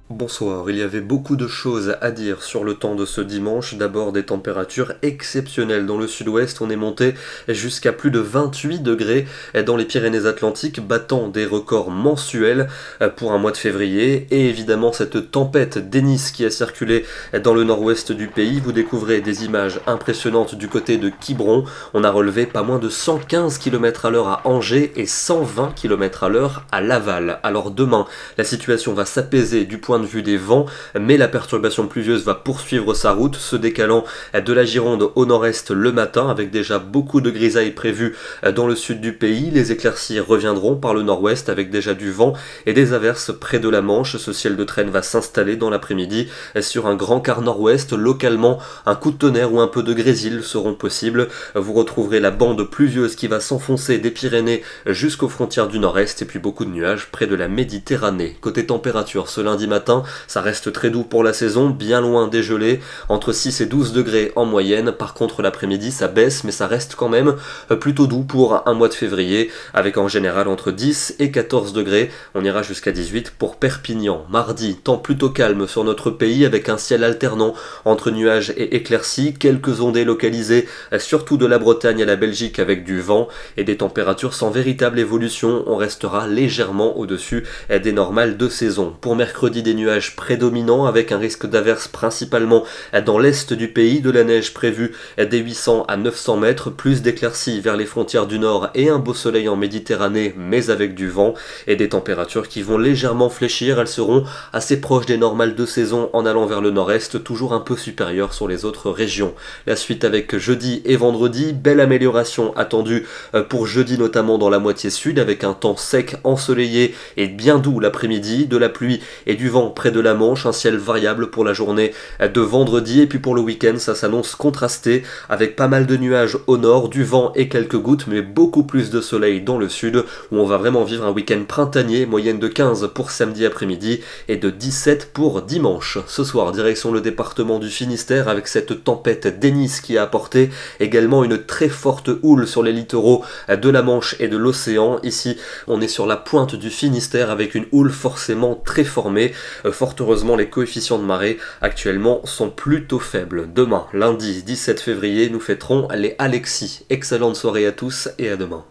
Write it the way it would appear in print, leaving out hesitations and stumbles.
Bonsoir, il y avait beaucoup de choses à dire sur le temps de ce dimanche. D'abord des températures exceptionnelles dans le sud-ouest, on est monté jusqu'à plus de 28 degrés dans les Pyrénées-Atlantiques, battant des records mensuels pour un mois de février. Et évidemment cette tempête Denis qui a circulé dans le nord-ouest du pays. Vous découvrez des images impressionnantes du côté de Quiberon. On a relevé pas moins de 115 km/h à Angers et 120 km/h à Laval. Alors demain, la situation va s'apaiser du point de vue des vents, mais la perturbation pluvieuse va poursuivre sa route, se décalant de la Gironde au nord-est le matin, avec déjà beaucoup de grisailles prévues dans le sud du pays. Les éclaircies reviendront par le nord-ouest avec déjà du vent et des averses près de la Manche. Ce ciel de traîne va s'installer dans l'après-midi sur un grand quart nord-ouest. Localement, un coup de tonnerre ou un peu de grésil seront possibles. Vous retrouverez la bande pluvieuse qui va s'enfoncer des Pyrénées jusqu'aux frontières du nord-est et puis beaucoup de nuages près de la Méditerranée. Côté température, ce lundi matin, ça reste très doux pour la saison, bien loin des gelées, entre 6 et 12 degrés en moyenne. Par contre l'après-midi ça baisse, mais ça reste quand même plutôt doux pour un mois de février, avec en général entre 10 et 14 degrés. On ira jusqu'à 18 pour Perpignan. Mardi, temps plutôt calme sur notre pays, avec un ciel alternant entre nuages et éclaircies, quelques ondées localisées, surtout de la Bretagne à la Belgique avec du vent, et des températures sans véritable évolution. On restera légèrement au-dessus des normales de saison. Pour mercredi, des nuages prédominants avec un risque d'averse principalement dans l'est du pays, de la neige prévue des 800 à 900 mètres, plus d'éclaircies vers les frontières du nord et un beau soleil en Méditerranée, mais avec du vent et des températures qui vont légèrement fléchir. Elles seront assez proches des normales de saison en allant vers le nord-est, toujours un peu supérieures sur les autres régions. La suite avec jeudi et vendredi, belle amélioration attendue pour jeudi notamment dans la moitié sud, avec un temps sec, ensoleillé et bien doux l'après-midi, de la pluie et du vent près de la Manche, un ciel variable pour la journée de vendredi. Et puis pour le week-end, ça s'annonce contrasté avec pas mal de nuages au nord, du vent et quelques gouttes, mais beaucoup plus de soleil dans le sud, où on va vraiment vivre un week-end printanier, moyenne de 15 pour samedi après-midi et de 17 pour dimanche. Ce soir, direction le département du Finistère avec cette tempête Denis qui a apporté également une très forte houle sur les littoraux de la Manche et de l'océan. Ici, on est sur la pointe du Finistère avec une houle forcément très formée. Fort heureusement, les coefficients de marée actuellement sont plutôt faibles. Demain, lundi 17 février, nous fêterons les Alexis. Excellente soirée à tous et à demain.